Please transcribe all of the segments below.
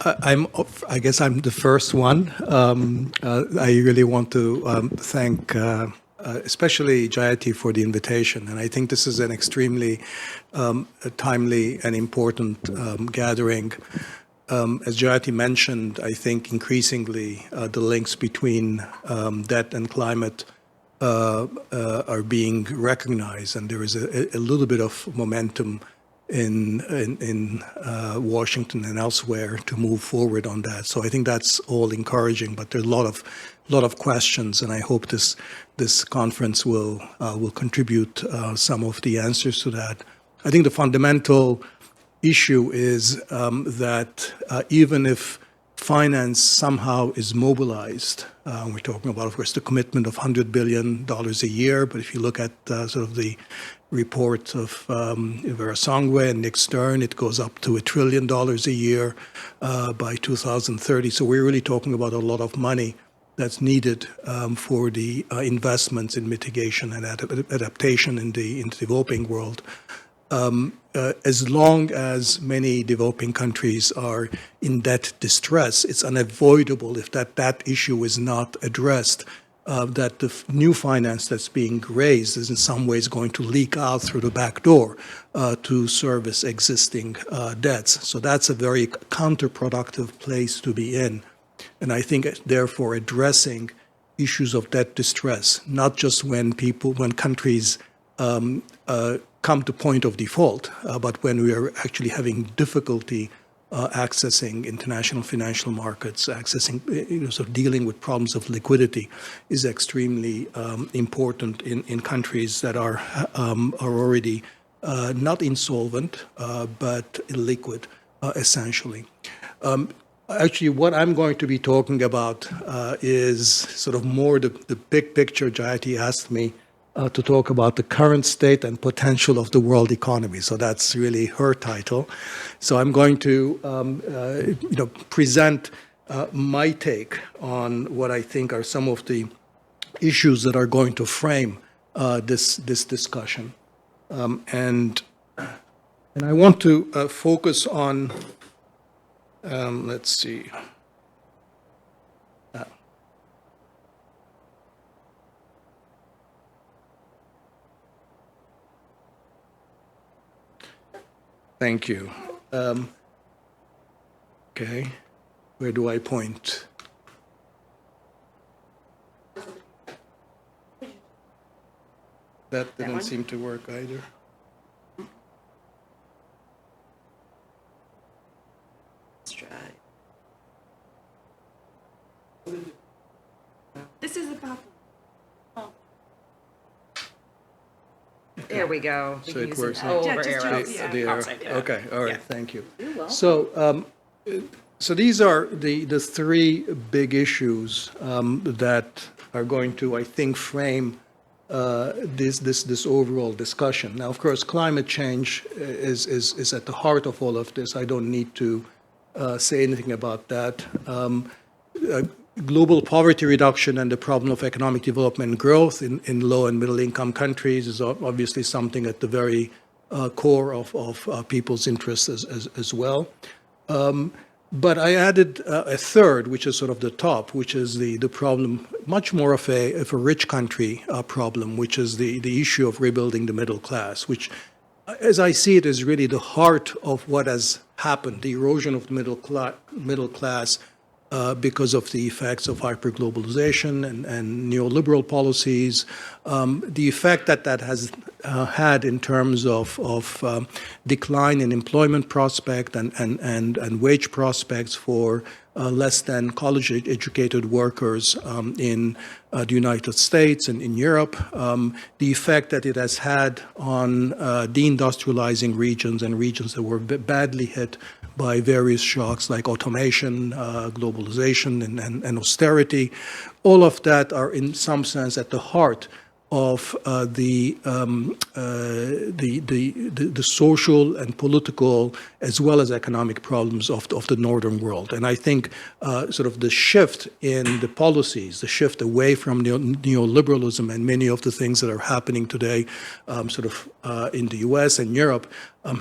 I guess I'm the first one. I really want to thank especially Jayati for the invitation. And I think this is an extremely timely and important gathering. As Jayati mentioned, I think increasingly the links between debt and climate are being recognized, and there is a little bit of momentum in Washington and elsewhere to move forward on that. So I think that's all encouraging, but there's a lot of questions, and I hope this conference will contribute some of the answers to that. I think the fundamental issue is that even if finance somehow is mobilized, we're talking about, of course, the commitment of $100 billion a year, but if you look at sort of the report of Vera Songwe and Nick Stern, it goes up to $1 trillion a year by 2030. So we're really talking about a lot of money that's needed for the investments in mitigation and adaptation in the developing world. As long as many developing countries are in debt distress, it's unavoidable if that issue is not addressed, that the new finance that's being raised is in some ways going to leak out through the back door to service existing debts. So that's a very counterproductive place to be in. And I think, therefore, addressing issues of debt distress, not just when countries come to point of default, but when we are actually having difficulty accessing international financial markets, sort of dealing with problems of liquidity, is extremely important in countries that are already not insolvent, but illiquid, essentially. Actually, what I'm going to be talking about is sort of more the big picture. Jayati asked me to talk about the current state and potential of the world economy. So that's really her title. So I'm going to present my take on what I think are some of the issues that are going to frame this discussion. And I want to focus on, let's see. Thank you. Okay, where do I point? That didn't seem to work either. Let's try. This is the problem. There we go. So it works. Over arrows. Okay, all right, thank you. You're welcome. So these are the three big issues that are going to, I think, frame this overall discussion. Now, of course, climate change is at the heart of all of this. I don't need to say anything about that. Global poverty reduction and the problem of economic development and growth in low and middle income countries is obviously something at the very core of people's interests as well. But I added a third, which is sort of the top, which is the problem, much more of a rich country problem, which is the issue of rebuilding the middle class, which, as I see it, is really the heart of what has happened, the erosion of the middle class because of the effects of hyperglobalization and neoliberal policies, the effect that has had in terms of decline in employment prospect and wage prospects for less than college-educated workers in the United States and in Europe, the effect that it has had on deindustrializing regions and regions that were badly hit by various shocks like automation, globalization, and austerity. All of that are in some sense at the heart of the social and political as well as economic problems of the northern world. And I think sort of the shift in the policies, the shift away from neoliberalism and many of the things that are happening today in the US and Europe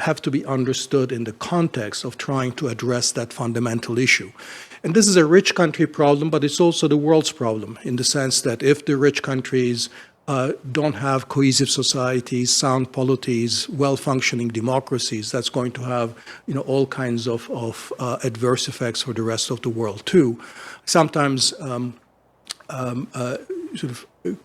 have to be understood in the context of trying to address that fundamental issue. And this is a rich country problem, but it's also the world's problem in the sense that if the rich countries don't have cohesive societies, sound polities, well-functioning democracies, that's going to have, all kinds of adverse effects for the rest of the world too. Sometimes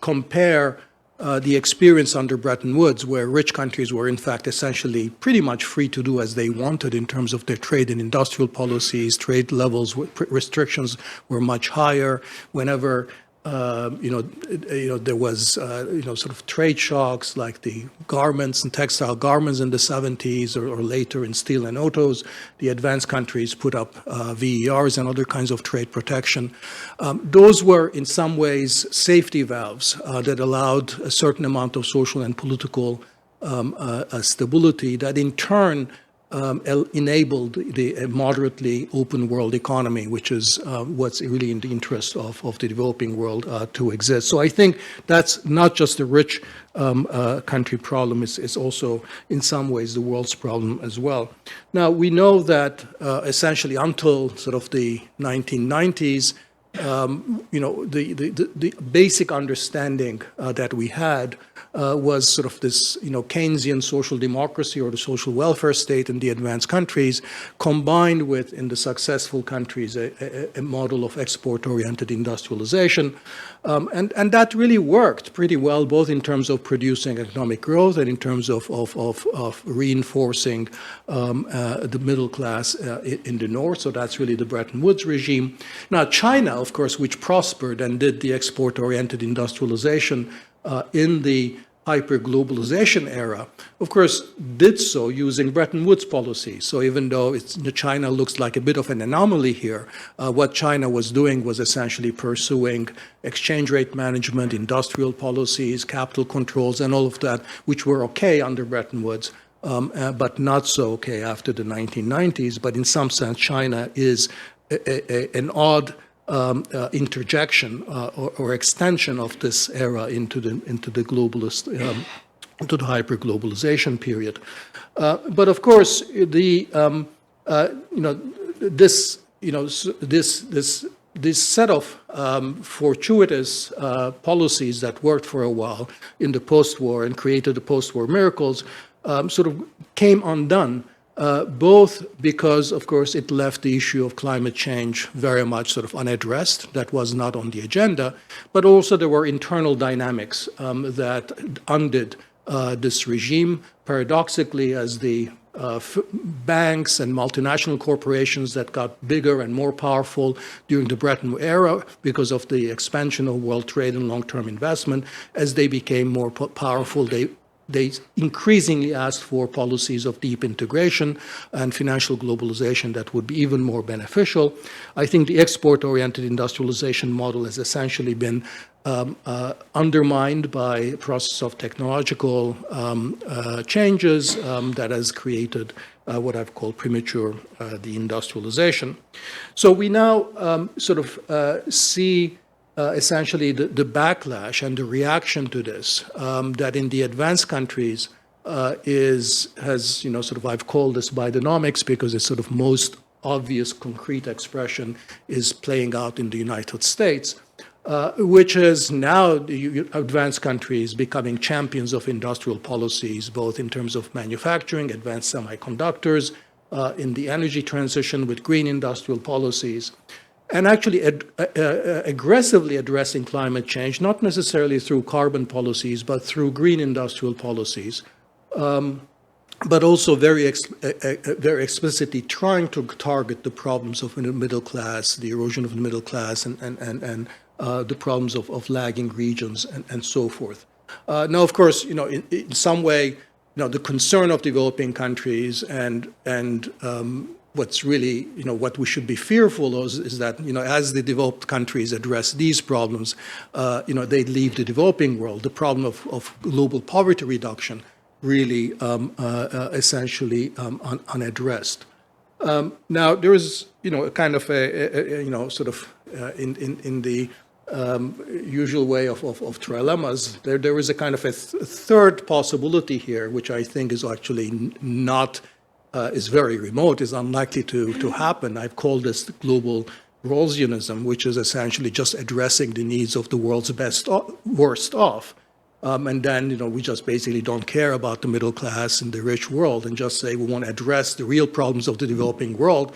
compare the experience under Bretton Woods, where rich countries were in fact essentially pretty much free to do as they wanted in terms of their trade and industrial policies. Trade levels, restrictions were much higher. Whenever there was, sort of trade shocks like the garments and textile garments in the 70s or later in steel and autos, the advanced countries put up VERs and other kinds of trade protection. Those were in some ways safety valves that allowed a certain amount of social and political stability that in turn enabled the moderately open world economy, which is what's really in the interest of the developing world to exist. So I think that's not just a rich country problem, it's also in some ways the world's problem as well. Now we know that essentially until sort of the 1990s, the basic understanding that we had was sort of this, Keynesian social democracy or the social welfare state in the advanced countries, combined with, in the successful countries, a model of export-oriented industrialization. And that really worked pretty well, both in terms of producing economic growth and in terms of reinforcing the middle class in the North. So that's really the Bretton Woods regime. Now, China, of course, which prospered and did the export-oriented industrialization in the hyper-globalization era, of course, did so using Bretton Woods policy. So even though China looks like a bit of an anomaly here, what China was doing was essentially pursuing exchange rate management, industrial policies, capital controls, and all of that, which were okay under Bretton Woods, but not so okay after the 1990s. But in some sense, China is an odd interjection or extension of this era into the globalist, into the hyper-globalization period. But of course, this set of fortuitous policies that worked for a while in the post-war and created the post-war miracles sort of came undone. Both because, of course, it left the issue of climate change very much sort of unaddressed. That was not on the agenda. But also there were internal dynamics that undid this regime. Paradoxically, as the banks and multinational corporations that got bigger and more powerful during the Bretton Woods era because of the expansion of world trade and long-term investment, as they became more powerful, they increasingly asked for policies of deep integration and financial globalization that would be even more beneficial. I think the export-oriented industrialization model has essentially been undermined by a process of technological changes that has created what I've called premature deindustrialization. So we now see essentially the backlash and the reaction to this that in the advanced countries I've called this Bidenomics because it's sort of most obvious concrete expression is playing out in the United States, which is now the advanced countries becoming champions of industrial policies, both in terms of manufacturing, advanced semiconductors, in the energy transition with green industrial policies, and actually aggressively addressing climate change, not necessarily through carbon policies, but through green industrial policies, but also very explicitly trying to target the problems of the middle class, the erosion of the middle class, and the problems of lagging regions, and so forth. Now, of course, in some way, the concern of developing countries and what's really, what we should be fearful of is that, as the developed countries address these problems, they leave the developing world. The problem of global poverty reduction really essentially unaddressed. Now, there is, a kind of sort of in the usual way of trilemmas, there is a kind of a third possibility here, which I think is actually not, is very remote, is unlikely to happen. I've called this global Rawlsianism, which is essentially just addressing the needs of the world's worst off. And then, we just basically don't care about the middle class and the rich world and just say we want to address the real problems of the developing world,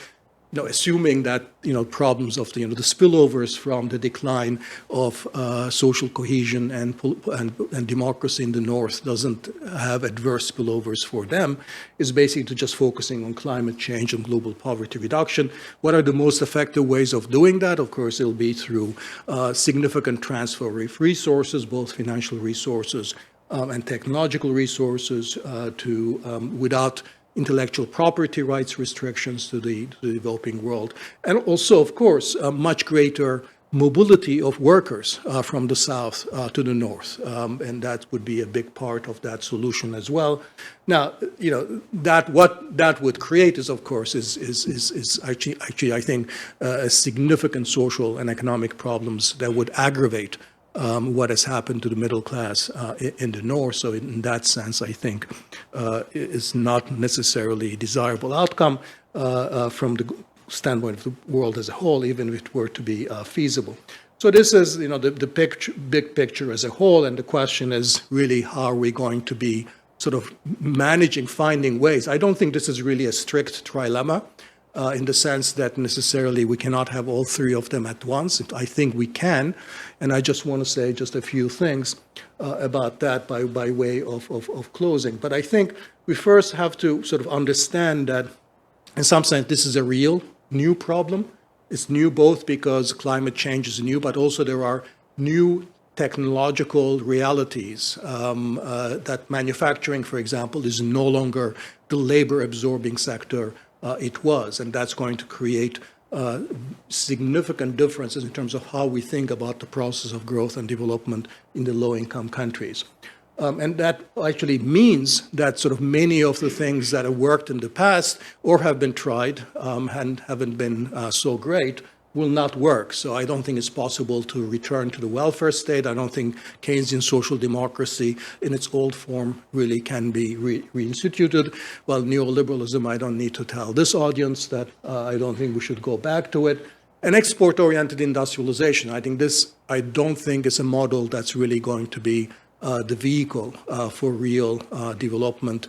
assuming that, problems of the spillovers from the decline of social cohesion and democracy in the North doesn't have adverse spillovers for them, is basically just focusing on climate change and global poverty reduction. What are the most effective ways of doing that? Of course, it'll be through significant transfer of resources, both financial resources and technological resources, without intellectual property rights restrictions to the developing world. And also, of course, a much greater mobility of workers from the south to the north. And that would be a big part of that solution as well. Now, what that would create is, of course, is actually, I think, a significant social and economic problems that would aggravate what has happened to the middle class in the north. So in that sense, I think is not necessarily a desirable outcome from the standpoint of the world as a whole, even if it were to be feasible. So this is, the big picture as a whole, and the question is really how are we going to be sort of finding ways. I don't think this is really a strict trilemma. In the sense that necessarily we cannot have all three of them at once. I think we can, and I just want to say just a few things about that by way of closing. But I think we first have to sort of understand that in some sense this is a real new problem. It's new both because climate change is new, but also there are new technological realities that manufacturing, for example, is no longer the labor-absorbing sector it was, and that's going to create significant differences in terms of how we think about the process of growth and development in the low-income countries. And that actually means that sort of many of the things that have worked in the past or have been tried and haven't been so great will not work. So I don't think it's possible to return to the welfare state. I don't think Keynesian social democracy in its old form really can be reinstituted. Well, neoliberalism, I don't need to tell this audience that I don't think we should go back to it. And export-oriented industrialization, I don't think is a model that's really going to be the vehicle for real development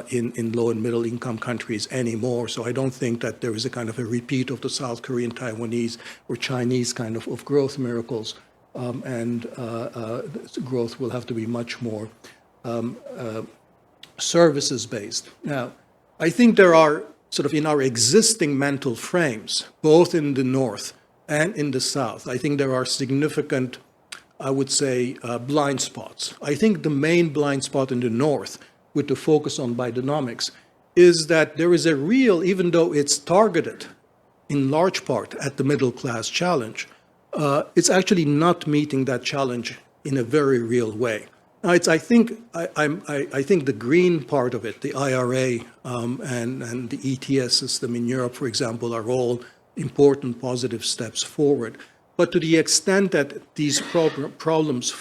in low and middle income countries anymore. So I don't think that there is a kind of a repeat of the South Korean, Taiwanese, or Chinese kind of growth miracles. And growth will have to be much more services-based. Now, I think there are sort of in our existing mental frames, both in the North and in the South, I think there are significant, I would say, blind spots. I think the main blind spot in the North, with the focus on Bidenomics, is that there is a real, even though it's targeted in large part at the middle class challenge, it's actually not meeting that challenge in a very real way. Now, I think the green part of it, the IRA and the ETS system in Europe, for example, are all important positive steps forward. But to the extent that these programs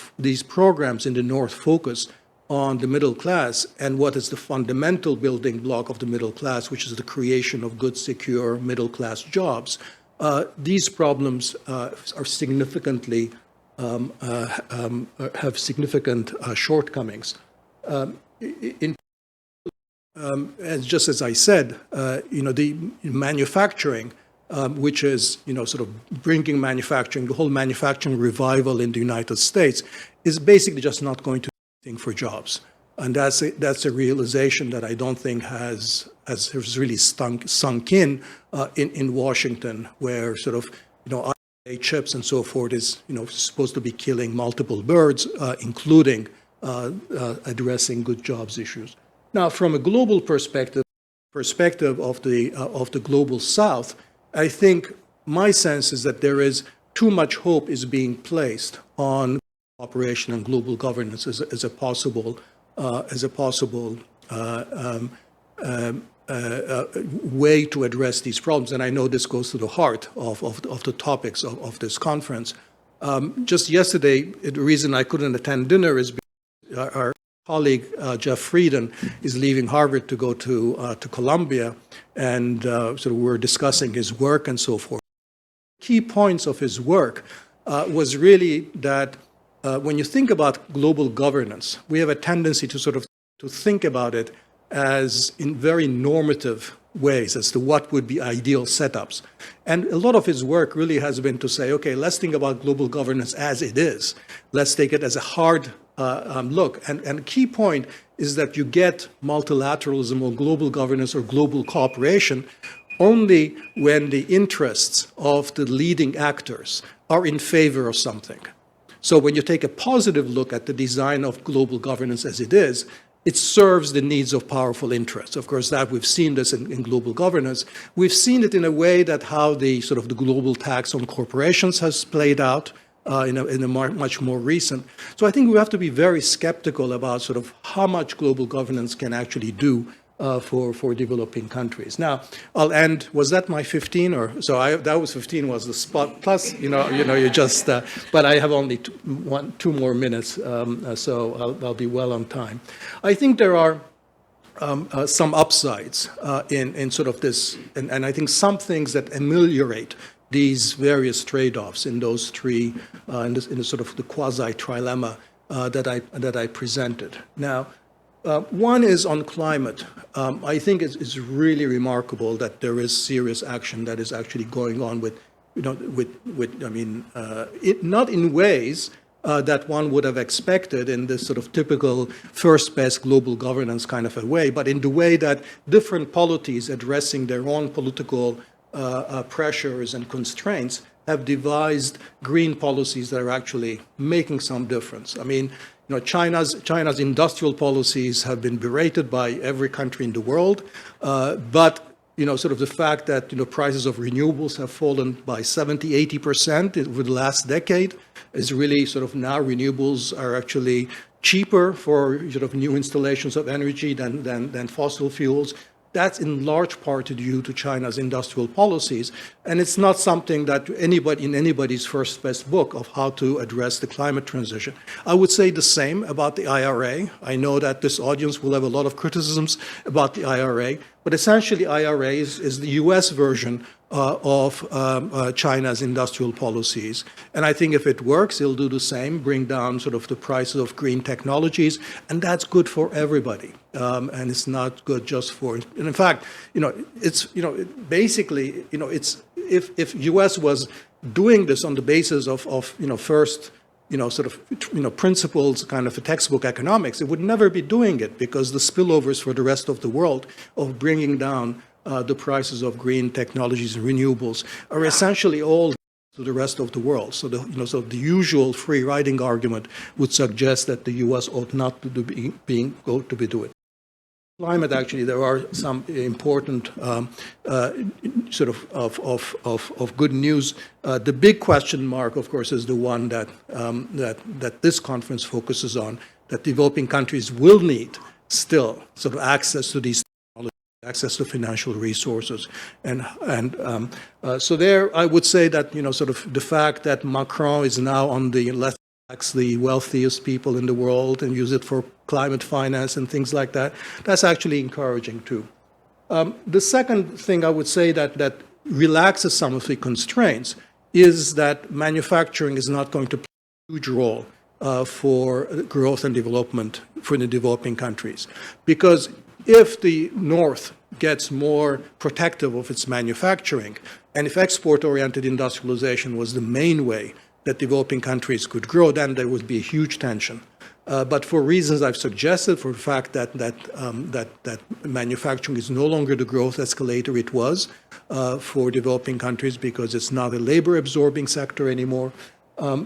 in the North focus on the middle class and what is the fundamental building block of the middle class, which is the creation of good, secure middle class jobs, these problems are significantly have significant shortcomings. Just as I said, the manufacturing, which is, sort of bringing manufacturing, the whole manufacturing revival in the United States, is basically just not going to do anything for jobs. And that's a realization that I don't think has really sunk in Washington, where sort of, IRA chips and so forth is, supposed to be killing multiple birds, including addressing good jobs issues. Now, from a global perspective, perspective of the global South, I think my sense is that there is too much hope is being placed on cooperation and global governance as a possible way to address these problems. And I know this goes to the heart of the topics of this conference. Just yesterday, the reason I couldn't attend dinner is because our colleague Jeff Frieden is leaving Harvard to go to Columbia, and so we're discussing his work and so forth. Key points of his work was really that when you think about global governance, we have a tendency to think about it as in very normative ways as to what would be ideal setups. And a lot of his work really has been to say, okay, let's think about global governance as it is. Let's take it as a hard look. And a key point is that you get multilateralism or global governance or global cooperation only when the interests of the leading actors are in favor of something. So when you take a positive look at the design of global governance as it is, it serves the needs of powerful interests. Of course, that we've seen this in global governance. We've seen it in a way that how the global tax on corporations has played out in a much more recent. So I think we have to be very skeptical about how much global governance can actually do for developing countries. Now, I'll end. Was that my 15 or so? That was 15 was the spot. Plus, you just. But I have only two more minutes, so I'll be well on time. I think there are some upsides in this, and I think some things that ameliorate these various trade-offs in those three, in the quasi-trilemma that I presented. Now. One is on climate. I think it's really remarkable that there is serious action that is actually going on not in ways that one would have expected in this typical first best global governance kind of a way, but in the way that different polities addressing their own political pressures and constraints have devised green policies that are actually making some difference. I mean, China's industrial policies have been berated by every country in the world, but the fact that prices of renewables have fallen by 70–80% over the last decade is really now renewables are actually cheaper for new installations of energy than fossil fuels. That's in large part due to China's industrial policies, and it's not something that in anybody's first best book of how to address the climate transition. I would say the same about the IRA. I know that this audience will have a lot of criticisms about the IRA, but essentially IRA is the U.S. version of China's industrial policies. And I think if it works, it'll do the same, bring down the prices of green technologies, and that's good for everybody. And it's not good just for, and in fact, it's, basically, it's, if U.S. was doing this on the basis of first, principles, kind of a textbook economics, it would never be doing it because the spillovers for the rest of the world of bringing down the prices of green technologies and renewables are essentially all to the rest of the world. So the usual free riding argument would suggest that the U.S. ought not to be doing it. Climate, actually, there are some important of good news. The big question mark, of course, is the one that this conference focuses on, that developing countries will need still access to these technologies, access to financial resources, and so there I would say that the fact that Macron is now on the left. Tax the wealthiest people in the world and use it for climate finance and things like that. That's actually encouraging too. The second thing I would say that relaxes some of the constraints is that manufacturing is not going to play a huge role for growth and development for the developing countries. Because if the North gets more protective of its manufacturing, and if export-oriented industrialization was the main way that developing countries could grow, then there would be a huge tension. But for reasons I've suggested, for the fact that manufacturing is no longer the growth escalator it was for developing countries because it's not a labor-absorbing sector anymore,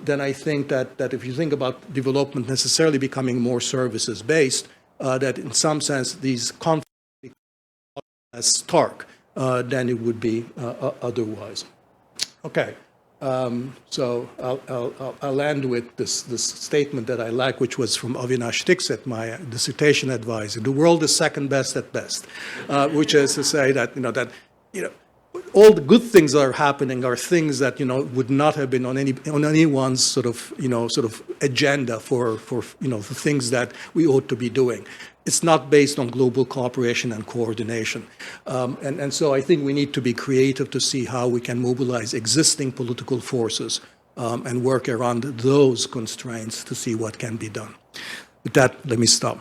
then I think that if you think about development necessarily becoming more services-based, that in some sense these conflicts as stark than it would be otherwise. Okay. So I'll end with this statement that I like, which was from Avinash Dixit, my dissertation advisor. The world is second best at best, which is to say that all the good things that are happening are things that would not have been on anyone's sort of agenda for the things that we ought to be doing. It's not based on global cooperation and coordination. And so I think we need to be creative to see how we can mobilize existing political forces and work around those constraints to see what can be done. With that, let me stop.